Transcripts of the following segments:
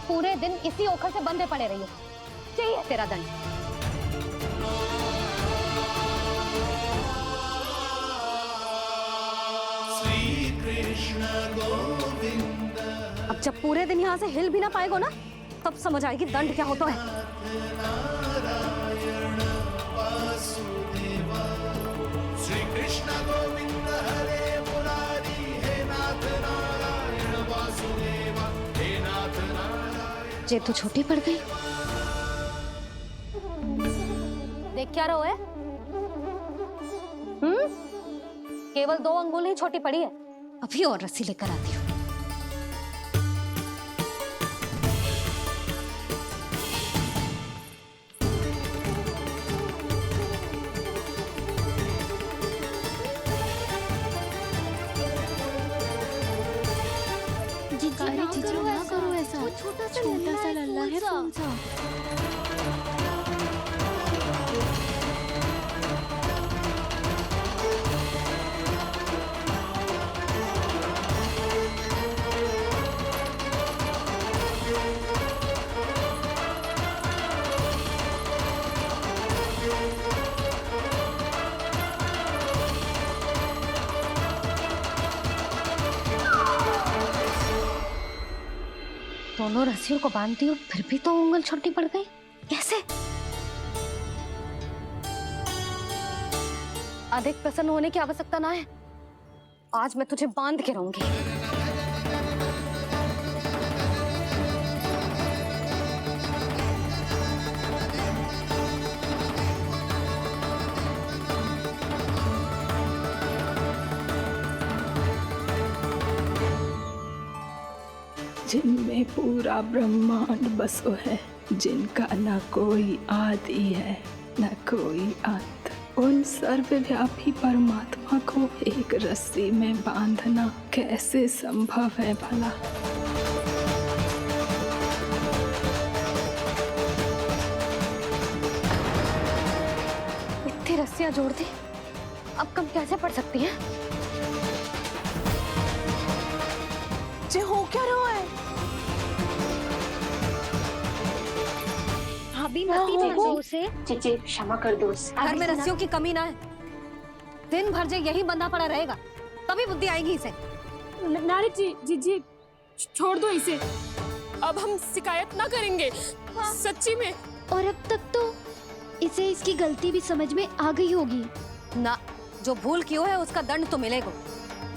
पूरे दिन इसी ओखर से बंधे पड़े रहिए। चाहिए तेरा दंड। श्री कृष्ण गोविंद। अब जब पूरे दिन यहाँ से हिल भी ना पाएगो ना, तब समझ आएगी दंड क्या होता है। नारायण वासुदेव। श्री कृष्ण गोविंद हरे मुरारी। हे नाथ नारायण वासुदेव। हे नाथ नारायण। जे तू छोटी पड़ गई। देख क्या रहो है? केवल 2 अंगुल ही छोटी पड़ी है। अभी और रस्सी लेकर आती हूँ। अरे जीजू ना करो ऐसा, छोटा सा लल्ला है कौन सा। दोनों रस्सियों को बांधती हूँ, फिर भी तो उंगल छोटी पड़ गई। कैसे? अधिक प्रसन्न होने की आवश्यकता ना है। आज मैं तुझे बांध के रहूंगी। जिनमें पूरा ब्रह्मांड बसो है, जिनका न कोई आदि है न कोई अंत, उन सर्वव्यापी परमात्मा को एक रस्सी में बांधना कैसे संभव है भला? इतनी रस्सियां जोड़ दी, अब कम कैसे पड़ सकती हैं? जे हो क्या रहा है? भाभी मती दो उसे। चीची क्षमा कर दो उसे। घर में रस्सियों की कमी ना है। दिन भर जो यही बंधा पड़ा रहेगा, तभी बुद्धि आएगी इसे। नारी जी छोड़ दो इसे। अब हम शिकायत ना करेंगे। सच्ची में। और अब तक तो इसे इसकी गलती भी समझ में आ गई होगी ना। जो भूल क्यों है उसका दंड तो मिलेगा।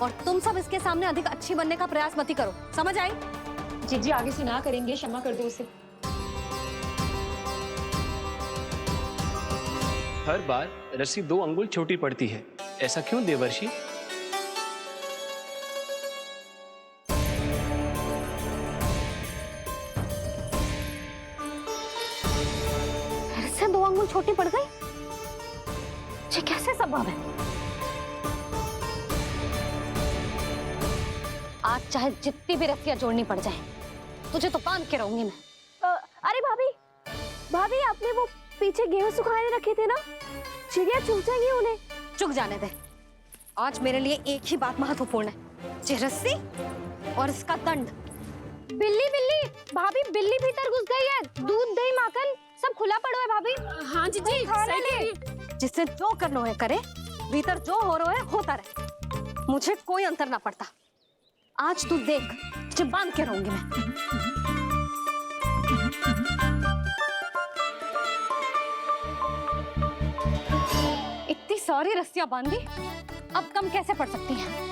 और तुम सब इसके सामने अधिक अच्छी बनने का प्रयास मत ही करो। समझ आई? जीजी आगे से ना करेंगे, क्षमा कर दो उसे। हर बार रस्सी 2 अंगुल छोटी पड़ती है, ऐसा क्यों देवर्षि? फिर से 2 अंगुल छोटी पड़ गई? ये कैसे संभव है? आज चाहे जितनी भी रस्सियां जोड़नी पड़ जाए, तुझे तो बांध के रहूंगी मैं। अरे भाभी आपने वो पीछे गेहूं सुखाने रखे थे ना, चिड़िया चुग जाएंगी उन्हें। चुक जाने दे। आज मेरे लिए एक ही बात महत्वपूर्ण है, ये रस्सी और इसका दंड। बिल्ली भाभी, बिल्ली भीतर घुस गई है। दूध दही माखन सब खुला पड़ो है भाभी। हाँ जीजी सही कह रही है। जिससे जो करना है करे, भीतर जो हो रहा है होता रहे, मुझे कोई अंतर ना पड़ता। आज तू देख, तुझे बांध के रहूंगी मैं। इतनी सारी रस्सियां बांधी, अब कम कैसे पड़ सकती हैं?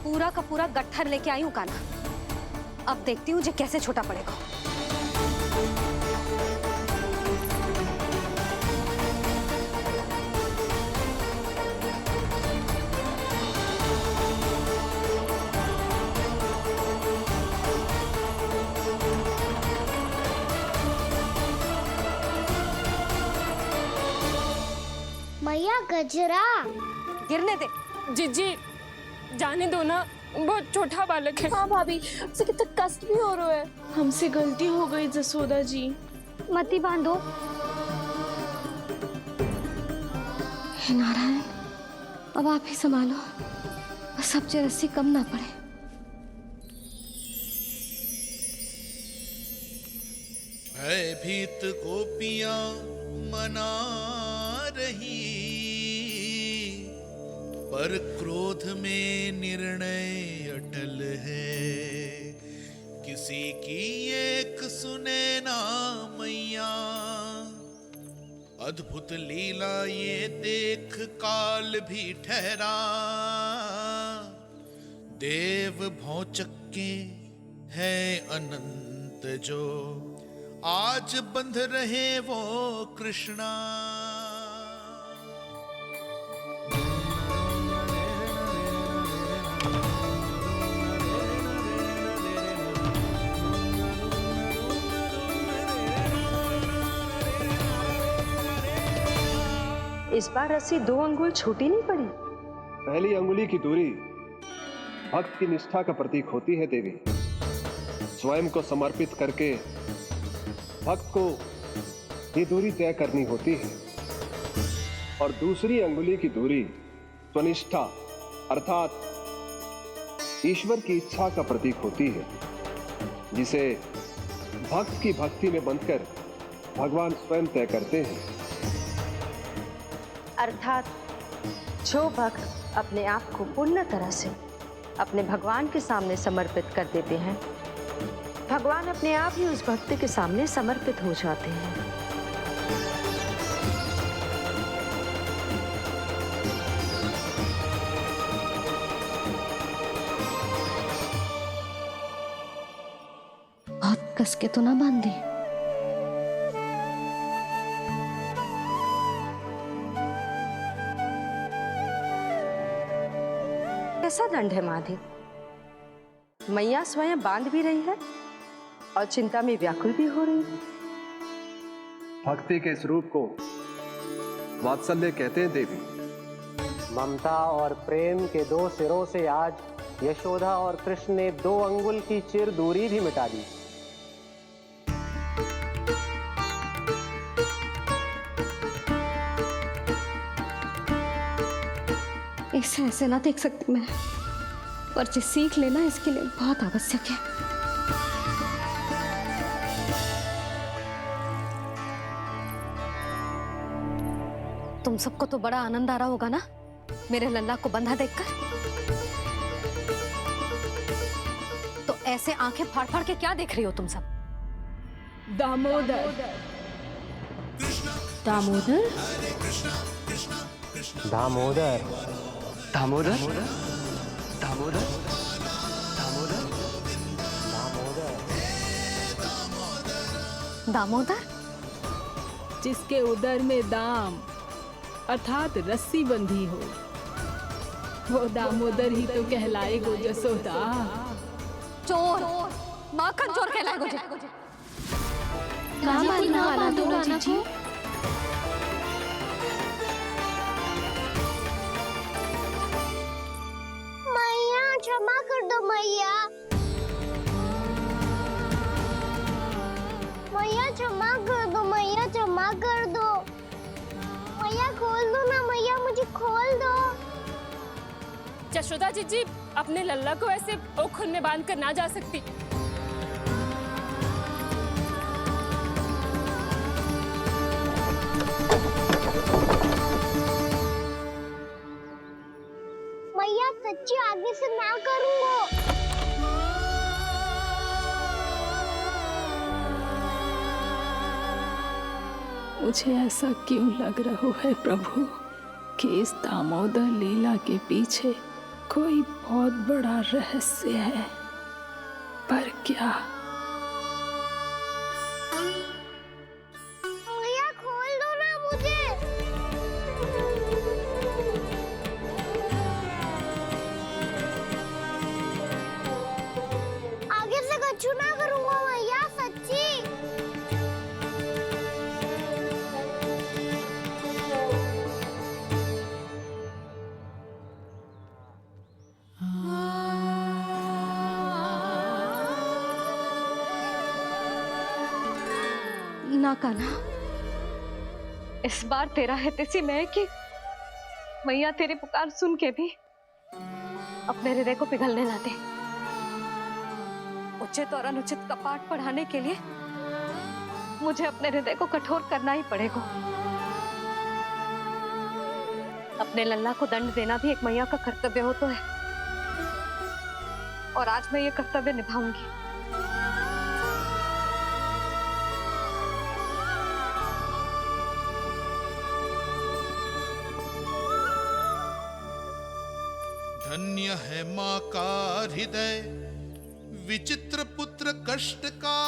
पूरा का पूरा गट्ठर लेके आई हूँ कान्हा। अब देखती हूँ जे कैसे छोटा पड़ेगा। मैया गजरा। गिरने दे। जीजी जाने दो ना, बहुत छोटा बालक है। हाँ भाभी, उसे कितना कष्ट भी हो रहा है। हमसे गलती हो गई जसोदा जी। मती बांधो। हे नारायण, अब आप ही संभालो, बस सब रस्सी कम ना पड़े। भयभीत गोपियां मना रही, पर क्रोध में निर्णय अटल है। किसी की एक सुने ना मैया, अद्भुत लीला ये देख काल भी ठहरा। देव भौचक्के है अनंत जो, आज बंध रहे वो कृष्णा। इस बार रस्सी 2 अंगुल छोटी नहीं पड़ी। पहली अंगुली की दूरी भक्त की निष्ठा का प्रतीक होती है देवी। स्वयं को समर्पित करके भक्त को ये दूरी तय करनी होती है। और दूसरी अंगुली की दूरी स्वनिष्ठा अर्थात ईश्वर की इच्छा का प्रतीक होती है, जिसे भक्त की भक्ति में बंधकर भगवान स्वयं तय करते हैं। अर्थात जो भक्त अपने आप को पूर्ण तरह से अपने भगवान के सामने समर्पित कर देते हैं, भगवान अपने आप ही उस भक्त के सामने समर्पित हो जाते हैं। बहुत कस के तो ना बांधी। कैसा दंड है माधे? मैया स्वयं बांध भी रही है और चिंता में व्याकुल भी हो रही है। भक्ति के स्वरूप को वात्सल्य कहते हैं देवी। ममता और प्रेम के 2 सिरों से आज यशोदा और कृष्ण ने 2 अंगुल की चिर दूरी भी मिटा दी। इसे ऐसे ना देख सकती मैं, पर जो सीख लेना इसके लिए बहुत आवश्यक है। तुम सबको तो बड़ा आनंद आ रहा होगा ना मेरे लल्ला को बंधा देखकर। तो ऐसे आंखें फाड़ फाड़ के क्या देख रही हो तुम सब? दामोदर। दामोदर? दामोदर। दामोदर दामोदर दामोदर दामोदर? जिसके उदर में दाम अर्थात रस्सी बंधी हो, वो दामोदर ही तो कहलाएगो जसोदा। चोर, माखन चोर कहलाएगो जे। कहाँ मारना वाला दोनों जीजी? मैया क्षमा कर दो मैया। मैया क्षमा कर दो, मैया क्षमा कर दो। मैया खोल दो ना मैया, मुझे खोल दो। यशोदा जीजी अपने लल्ला को ऐसे ओखुन में बांध कर ना जा सकती। मैया सच्ची आगे से ना करूंगा। मुझे ऐसा क्यों लग रहा है प्रभु कि इस दामोदर लीला के पीछे कोई बहुत बड़ा रहस्य है, पर क्या? मैया खोल दो ना मुझे। आगे से कछु ना करूंगा मैया, सच्ची। ना कान्हा, इस बार तेरा हितैषी मैं कि मैया तेरी पुकार सुन के भी अपने हृदय को पिघलने ना दे। उचित और अनुचित का पाठ पढ़ाने के लिए मुझे अपने हृदय को कठोर करना ही पड़ेगा। अपने लल्ला को दंड देना भी एक मैया का कर्तव्य हो तो है, और आज मैं ये कर्तव्य निभाऊंगी। धन्य है माँ का हृदय, विचित्र पुत्र कष्ट का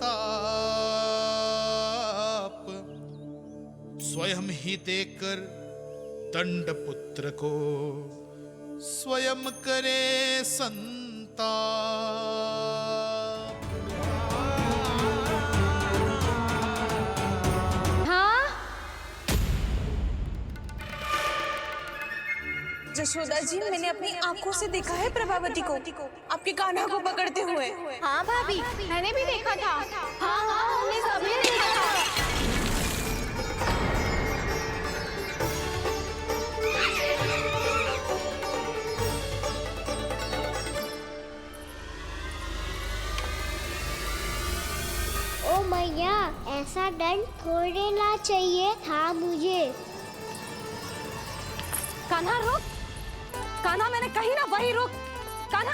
ताप, स्वयं ही देकर दंड पुत्र को स्वयं करे संताप। जसोदा जी, मैंने अपनी आंखों से देखा है प्रभावती को आपके कान्हा को पकड़ते हुए। हाँ भाभी, मैंने भी देखा था। हाँ हाँ, हमने सभी देखा था। ओ मैया, ऐसा दंड थोड़े ना चाहिए था मुझे। कान्हा रुक, कान्हा मैंने कही ना वही रुक। कान्हा,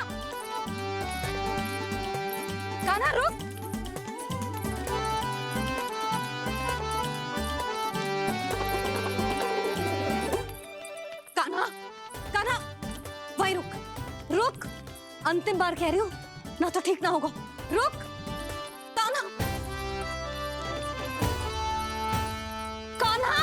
कान्हा रुक। कान्हा, कान्हा वही रुक, रुक। अंतिम बार कह रही हूँ, ना तो ठीक ना होगा। रुक कान्हा, कान्हा।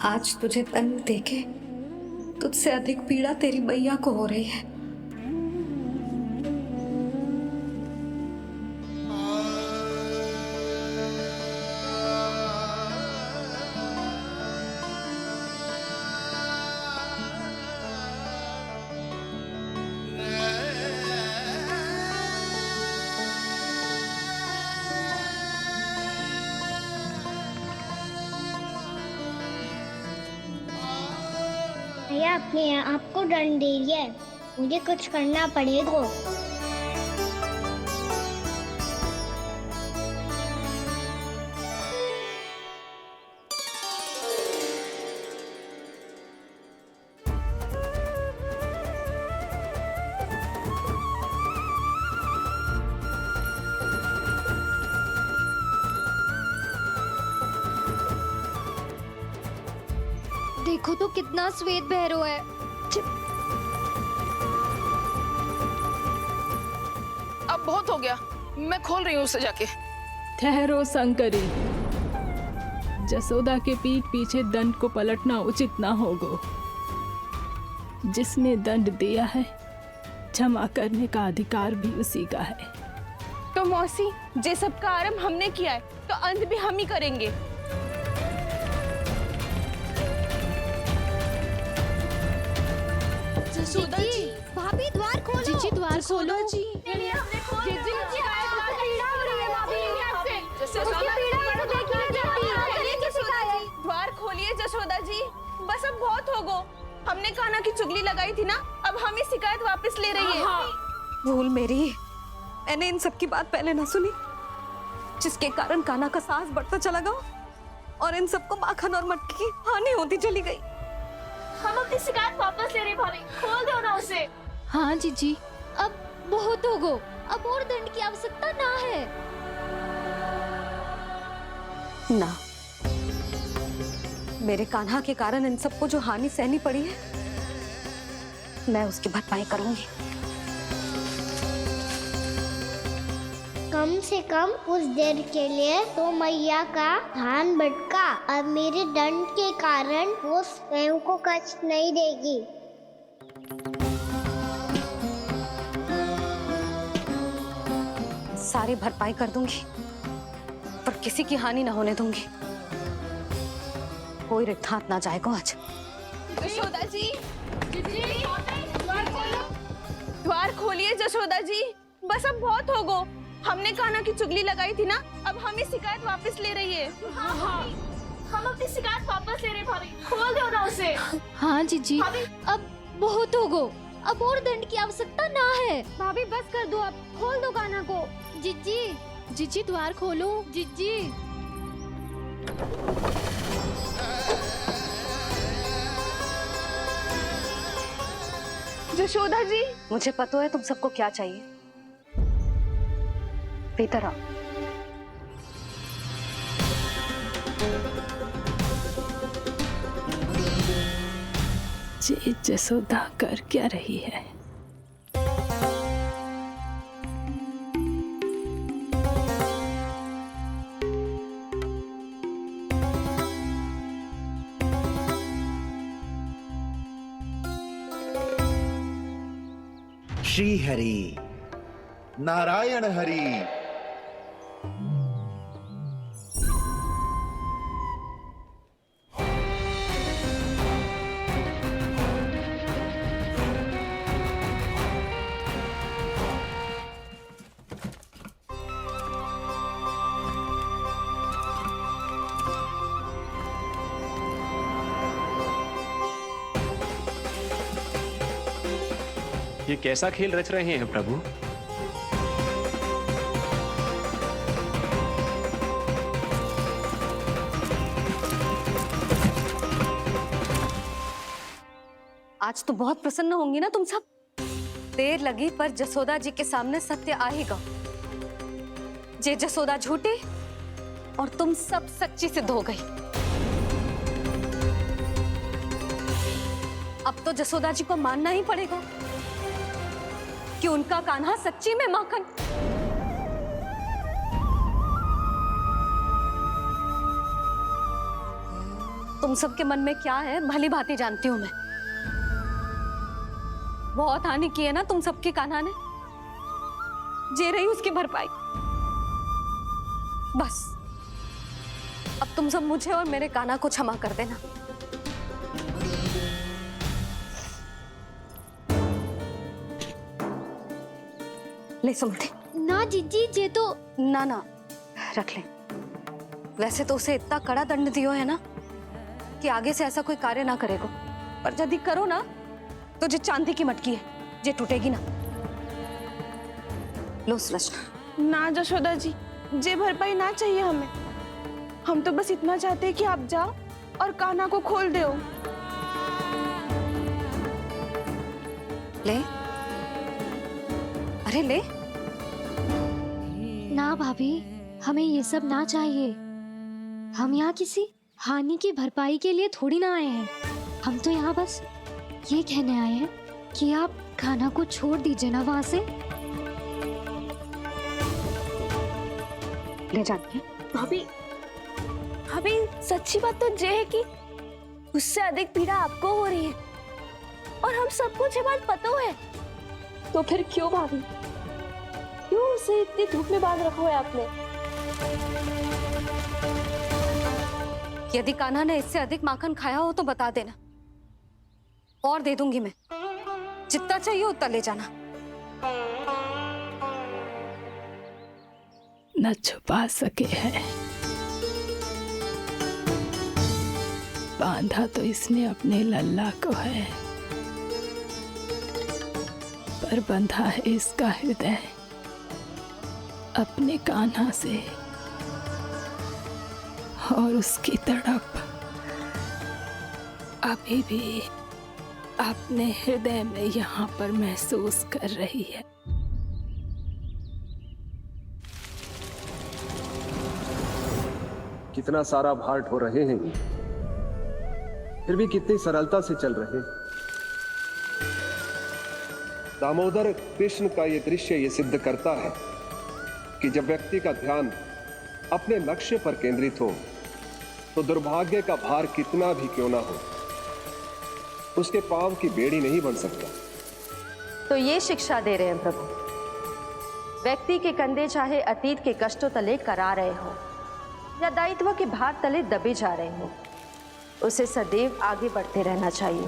आज तुझे दंड देके तुझसे अधिक पीड़ा तेरी मैया को हो रही है। भैया अपने आप को दंड दे रही है, मुझे कुछ करना पड़ेगा। देखो तो कितना श्वेत भैरव है। अब बहुत हो गया, मैं खोल रही हूँ उसे जाके। ठहरो शंकरी, जसोदा के पीठ पीछे दंड को पलटना उचित ना होगा। जिसने दंड दिया है, क्षमा करने का अधिकार भी उसी का है। तो मौसी, जे सब का आरंभ हमने किया है तो अंत भी हम ही करेंगे। जसोदा जी, भाभी द्वार खोलो। जीजी द्वार खोलो। जी द्वार खोलिए जसोदा जी, बस अब बहुत हो गो। हमने कान्हा की चुगली लगाई थी ना, अब हम ही शिकायत वापस ले रही है। भूल मेरी, मैंने इन सब की बात पहले ना सुनी, जिसके कारण कान्हा का साहस बढ़ता चला गया और इन सबको माखन और मटकी की हानि होती चली गई। हम अपनी शिकायत वापस ले रहे भाभी, खोल दो ना उसे। हाँ जीजी, अब बहुत हो गो, अब और दंड की आवश्यकता ना है। ना, मेरे कान्हा के कारण इन सबको जो हानि सहनी पड़ी है, मैं उसकी भरपाई करूंगी। कम से कम कुछ देर के लिए तो मैया का ध्यान भटका और मेरे दंड के कारण वो स्वयं को कष्ट नहीं देगी। सारी भरपाई कर दूंगी, पर किसी की हानि ना होने दूंगी। कोई रिक्त हाथ ना जाएगा आज। जशोदा जी, द्वार खोलिए जशोदा जी, बस अब बहुत हो गो। हमने कान्हा की चुगली लगाई थी ना, अब हमें शिकायत वापस ले रही है। हाँ, हम अपनी शिकायत वापस ले रहे भाभी, खोल दो ना उसे। हाँ जीजी, अब बहुत हो गो, अब और दंड की आवश्यकता ना है। भाभी बस कर दो, अब खोल दो कान्हा को। जीजी, जीजी द्वार खोलो, जीजी। जशोदा जी, मुझे पता है तुम सबको क्या चाहिए। भीतर आओ। जी जसोदा कर क्या रही है? श्री हरि नारायण हरि। ये कैसा खेल रच रहे हैं प्रभु? आज तो बहुत प्रसन्न होंगी ना तुम सब। देर लगी पर जसोदा जी के सामने सत्य आएगा। जे जसोदा झूठी और तुम सब सच्ची सिद्ध हो गई। अब तो जसोदा जी को मानना ही पड़ेगा कि उनका कान्हा सच्ची में माखन। तुम सबके मन में क्या है भली भांति जानती हूं मैं। बहुत हानि की है ना तुम सबके कान्हा ने, जे रही उसकी भरपाई। बस अब तुम सब मुझे और मेरे कान्हा को क्षमा कर देना। ले सुमति। ना जीजी, जे तो ना ना रख ले। वैसे तो उसे इतना कड़ा दंड दियो है ना कि आगे से ऐसा कोई कार्य ना करेगा, पर यदि करो ना तो जो चांदी की मटकी है जे टूटेगी ना। लो सुलक्षणा। ना जशोदा जी, जे भरपाई ना चाहिए हमें। हम तो बस इतना चाहते हैं कि आप जाओ और कान्हा को खोल दो। ले, अरे ले। ना भाभी, हमें ये सब ना चाहिए। हम यहाँ किसी हानि की भरपाई के लिए थोड़ी ना आए हैं। हम तो यहाँ बस ये कहने आए हैं कि आप कान्हा को छोड़ दीजिए ना वहां से। ले जाती है। भाभी, भाभी सच्ची बात तो ये है कि उससे अधिक पीड़ा आपको हो रही है और हम सबको ये बात पता है। तो फिर क्यों भाभी, क्यों उसे इतनी धूप में बांध रखा है आपने? यदि कान्हा ने इससे अधिक माखन खाया हो तो बता देना, और दे दूंगी मैं। जितना चाहिए उतना ले जाना। न छुपा सके हैं। बांधा तो इसने अपने लल्ला को है, पर बंधा है इसका हृदय अपने कान्हा से। और उसकी तड़प अभी भी अपने हृदय में यहाँ पर महसूस कर रही है। कितना सारा भार ढो रहे हैं। फिर भी कितनी सरलता से चल रहे। दामोदर कृष्ण का ये दृश्य ये सिद्ध करता है कि जब व्यक्ति का ध्यान अपने लक्ष्य पर केंद्रित हो तो दुर्भाग्य का भार कितना भी क्यों ना हो, उसके पांव की बेड़ी नहीं बन सकता। तो ये शिक्षा दे रहे हैं प्रभु, व्यक्ति के कंधे चाहे अतीत के कष्टों तले करा रहे हो या दायित्व के भार तले दबे जा रहे हो, उसे सदैव आगे बढ़ते रहना चाहिए।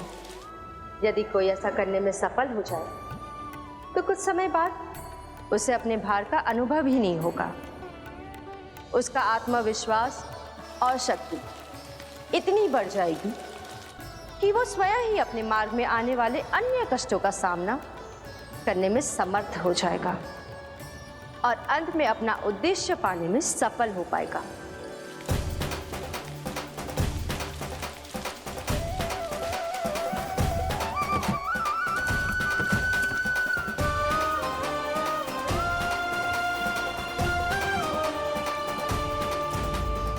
यदि कोई ऐसा करने में सफल हो जाए तो कुछ समय बाद उसे अपने भार का अनुभव ही नहीं होगा। उसका आत्मविश्वास और शक्ति इतनी बढ़ जाएगी कि वो स्वयं ही अपने मार्ग में आने वाले अन्य कष्टों का सामना करने में समर्थ हो जाएगा और अंत में अपना उद्देश्य पाने में सफल हो पाएगा।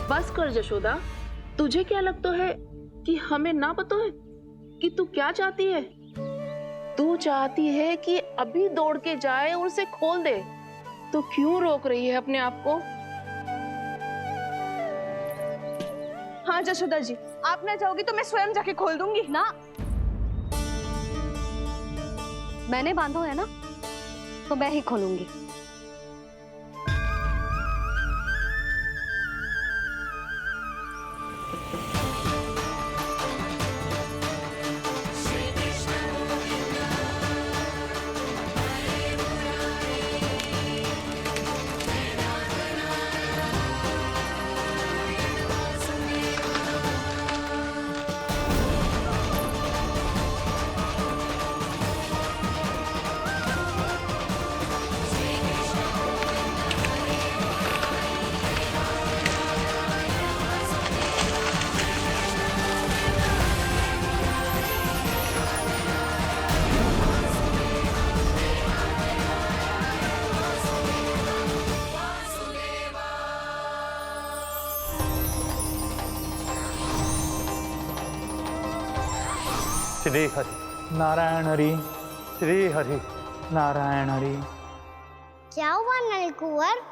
बस कर जशोदा, तुझे क्या लगता है कि हमें ना पता है कि तू क्या चाहती है? तू चाहती है कि अभी दौड़ के जाए और उसे खोल दे, तो क्यों रोक रही है अपने आप को? हाँ जशोदा जी, आप ना चाहोगी तो मैं स्वयं जाके खोल दूंगी ना। मैंने बांधो है ना, तो मैं ही खोलूंगी। श्री हरि नारायण हरि, श्री हरि नारायण हरि। क्या हुआ नल कुंवर?